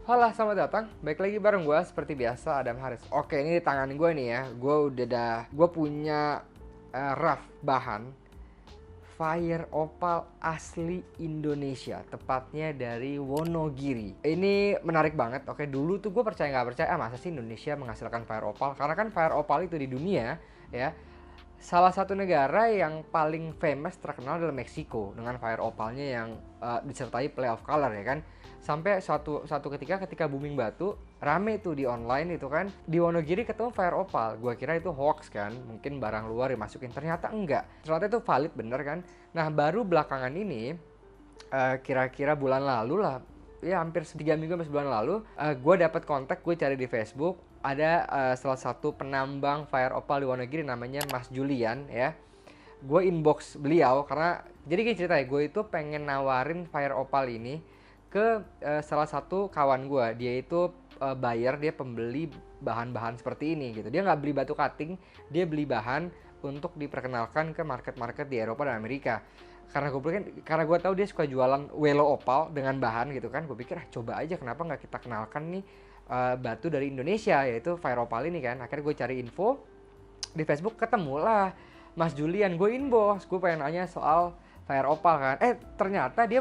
Halo, selamat datang. Baik lagi bareng gue seperti biasa, Adam Haris. Oke, ini di tangan gue nih ya. Gue punya rough bahan Fire Opal asli Indonesia, tepatnya dari Wonogiri. Ini menarik banget. Oke, dulu tuh gue percaya nggak percaya, masa sih Indonesia menghasilkan Fire Opal? Karena kan Fire Opal itu di dunia ya, salah satu negara yang paling famous terkenal adalah Meksiko dengan Fire Opalnya yang disertai Play of Color ya kan. Sampai suatu ketika booming batu, rame tuh di online itu kan, di Wonogiri ketemu Fire Opal. Gua kira itu hoax kan, mungkin barang luar dimasukin, ternyata enggak. Ternyata itu valid bener kan. Nah, baru belakangan ini kira-kira bulan lalu lah, ya hampir 3 minggu sampai sebulan lalu, gue dapat kontak, gue cari di Facebook, ada salah satu penambang Fire Opal di Wonogiri namanya Mas Julian ya. Gue inbox beliau karena jadi gini ceritanya, gue itu pengen nawarin Fire Opal ini ke salah satu kawan gue. Dia itu buyer, dia pembeli bahan-bahan seperti ini gitu. Dia nggak beli batu cutting, dia beli bahan untuk diperkenalkan ke market-market di Eropa dan Amerika. Karena gue tahu dia suka jualan Welo Opal dengan bahan gitu kan, gue pikir coba aja, kenapa nggak kita kenalkan nih batu dari Indonesia, yaitu Fire Opal ini kan. Akhirnya gue cari info di Facebook, ketemulah Mas Julian. Gue inbox, gue pengen nanya soal Fire Opal kan. Ternyata dia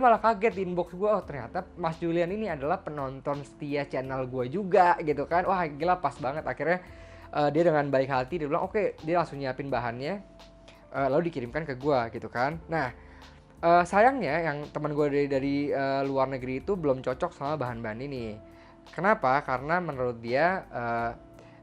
malah kaget di inbox gue. Oh, ternyata Mas Julian ini adalah penonton setia channel gue juga gitu kan. Wah, gila, pas banget. Akhirnya dia dengan baik hati dia bilang oke, dia langsung nyiapin bahannya, lalu dikirimkan ke gue gitu kan. Nah, sayangnya yang teman gue dari luar negeri itu belum cocok sama bahan-bahan ini. Kenapa? Karena menurut dia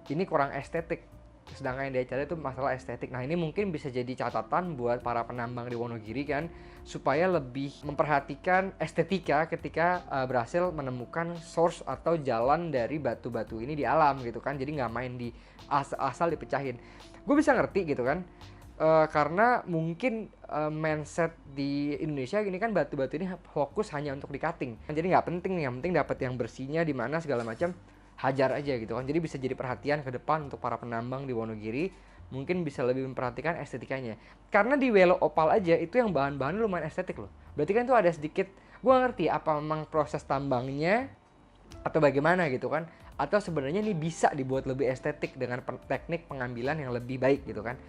ini kurang estetik. Sedangkan yang dia cari itu masalah estetik. Nah, ini mungkin bisa jadi catatan buat para penambang di Wonogiri kan, supaya lebih memperhatikan estetika ketika berhasil menemukan source atau jalan dari batu-batu ini di alam gitu kan. Jadi nggak main di asal dipecahin. Gue bisa ngerti gitu kan. Karena mungkin mindset di Indonesia gini kan, batu-batu ini fokus hanya untuk di cutting. Jadi nggak penting nih, yang penting dapat yang bersihnya di mana segala macam, hajar aja gitu kan. Jadi bisa jadi perhatian ke depan untuk para penambang di Wonogiri, mungkin bisa lebih memperhatikan estetikanya. Karena di Welo Opal aja itu yang bahan-bahan lumayan estetik loh. Berarti kan itu ada sedikit, gue ngerti apa memang proses tambangnya atau bagaimana gitu kan, atau sebenarnya ini bisa dibuat lebih estetik dengan teknik pengambilan yang lebih baik gitu kan.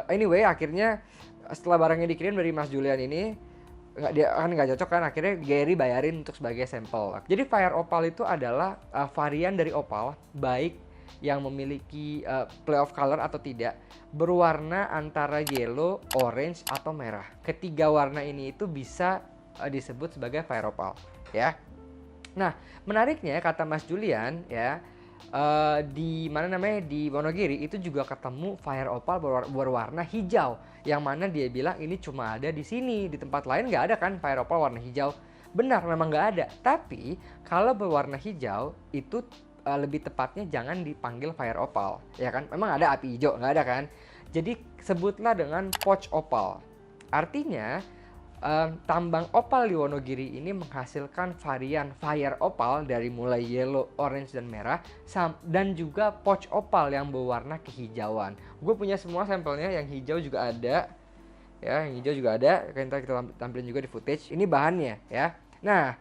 Anyway, akhirnya setelah barangnya dikirim dari Mas Julian ini, nggak cocok kan, akhirnya Gary bayarin untuk sebagai sampel. Jadi Fire Opal itu adalah varian dari opal, baik yang memiliki play of color atau tidak, berwarna antara yellow, orange, atau merah. Ketiga warna ini itu bisa disebut sebagai Fire Opal ya. Nah, menariknya kata Mas Julian ya, di mana namanya, di Wonogiri itu juga ketemu Fire Opal berwarna hijau, yang mana dia bilang ini cuma ada di sini, di tempat lain nggak ada kan Fire Opal warna hijau. Benar, memang nggak ada. Tapi kalau berwarna hijau itu lebih tepatnya jangan dipanggil Fire Opal, ya kan? Memang ada api hijau, nggak ada kan? Jadi sebutlah dengan Poch Opal. Artinya tambang opal di Wonogiri ini menghasilkan varian Fire Opal dari mulai yellow, orange, dan merah, dan juga Poch Opal yang berwarna kehijauan. Gue punya semua sampelnya, yang hijau juga ada ya, yang hijau juga ada. Kita tampilin juga di footage. Ini bahannya ya. Nah,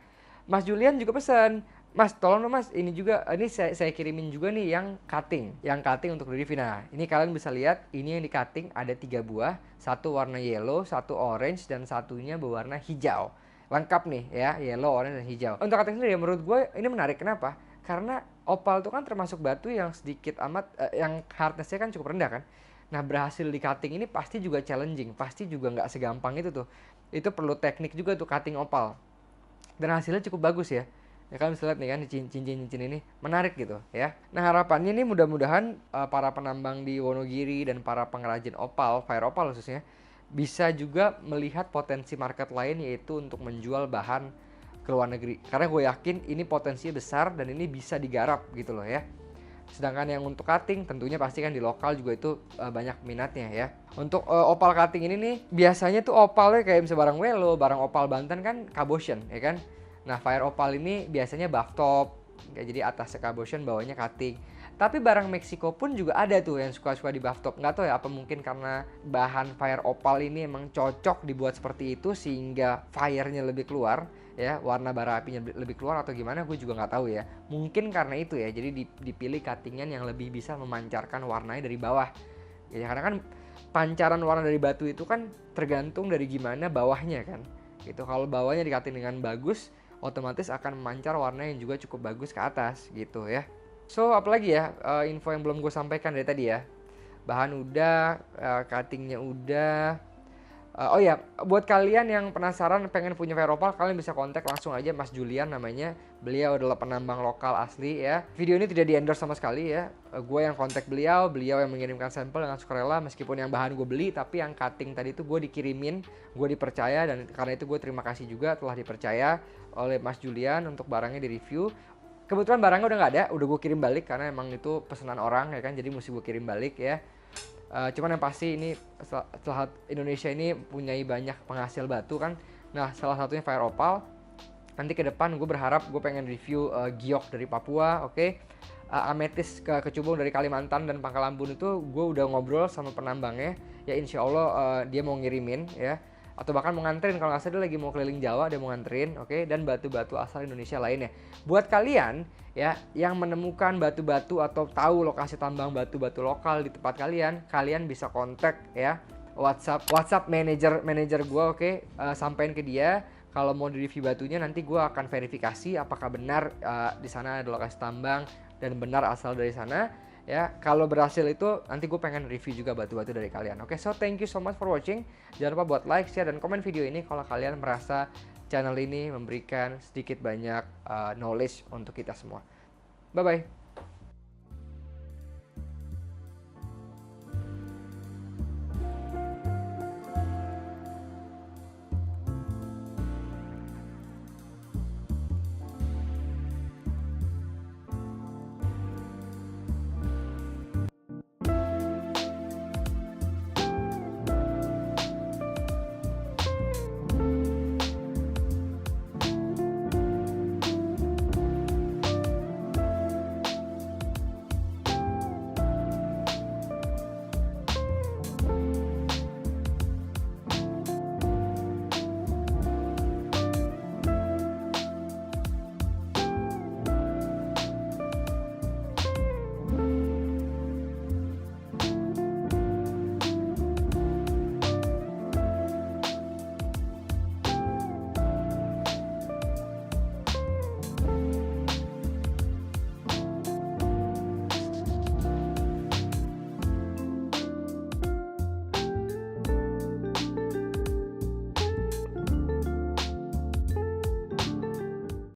Mas Julian juga pesan, Mas tolong dong Mas, ini juga, ini saya kirimin juga nih yang cutting untuk di review. Nah, ini kalian bisa lihat, ini yang di cutting ada 3 buah, satu warna yellow, satu orange, dan satunya berwarna hijau. Lengkap nih ya, yellow, orange, dan hijau. Untuk cutting sendiri menurut gue ini menarik. Kenapa? Karena opal itu kan termasuk batu yang sedikit amat yang hardness-nya kan cukup rendah kan. Nah, berhasil di cutting ini pasti juga challenging, pasti juga nggak segampang itu tuh. Itu perlu teknik juga tuh cutting opal. Dan hasilnya cukup bagus ya. Ya kalian bisa lihat nih kan, cincin-cincin ini menarik gitu ya. Nah, harapannya nih mudah-mudahan para penambang di Wonogiri dan para pengrajin opal, Fire Opal khususnya, bisa juga melihat potensi market lain, yaitu untuk menjual bahan ke luar negeri. Karena gue yakin ini potensinya besar dan ini bisa digarap gitu loh ya. Sedangkan yang untuk cutting tentunya pasti kan di lokal juga itu banyak minatnya ya. Untuk opal cutting ini nih, biasanya tuh opalnya kayak misalnya barang Welo, barang opal Banten kan Cabotian ya kan. Nah, Fire Opal ini biasanya buff top, kayak jadi atasnya Cabotian, bawahnya cutting. Tapi barang Meksiko pun juga ada tuh yang suka-suka di bathtub. Nggak tahu ya, apa mungkin karena bahan fire opal ini emang cocok dibuat seperti itu sehingga fire-nya lebih keluar ya, warna bara apinya lebih keluar atau gimana, gue juga nggak tahu ya. Mungkin karena itu ya, jadi dipilih cuttingan yang lebih bisa memancarkan warnanya dari bawah. Ya karena kan pancaran warna dari batu itu kan tergantung dari gimana bawahnya kan. Gitu. Kalau bawahnya di-cutting dengan bagus, otomatis akan memancar warna yang juga cukup bagus ke atas gitu ya. So apalagi ya info yang belum gue sampaikan dari tadi ya. Bahan udah, cuttingnya udah. Oh ya, buat kalian yang penasaran pengen punya fire opal, kalian bisa kontak langsung aja Mas Julian namanya. Beliau adalah penambang lokal asli ya. Video ini tidak di-endorse sama sekali ya. Gue yang kontak beliau yang mengirimkan sampel dengan sukarela. Meskipun yang bahan gue beli, tapi yang cutting tadi itu gue dikirimin, gue dipercaya, dan karena itu gue terima kasih juga telah dipercaya oleh Mas Julian untuk barangnya di-review. Kebetulan barangnya udah nggak ada, udah gue kirim balik karena emang itu pesanan orang ya kan, jadi mesti gue kirim balik ya. Cuman yang pasti ini setelah Indonesia ini punyai banyak penghasil batu kan. Nah salah satunya fire opal. Nanti ke depan gue berharap gue pengen review giok dari Papua, oke. Ametis ke Kecubung dari Kalimantan dan Pangkalambun itu gue udah ngobrol sama penambangnya. Ya insya Allah dia mau ngirimin ya. Atau bahkan mau nganterin, kalau nggak salah dia lagi mau keliling Jawa, dia mau nganterin, oke. Dan batu-batu asal Indonesia lainnya. Buat kalian ya yang menemukan batu-batu atau tahu lokasi tambang batu-batu lokal di tempat kalian, kalian bisa kontak ya WhatsApp manajer gue, oke. Sampein ke dia kalau mau di-review batunya, nanti gue akan verifikasi apakah benar di sana ada lokasi tambang dan benar asal dari sana. Ya, kalau berhasil itu nanti gue pengen review juga batu-batu dari kalian. Oke, so thank you so much for watching. Jangan lupa buat like, share, dan komen video ini kalau kalian merasa channel ini memberikan sedikit banyak knowledge untuk kita semua. Bye-bye.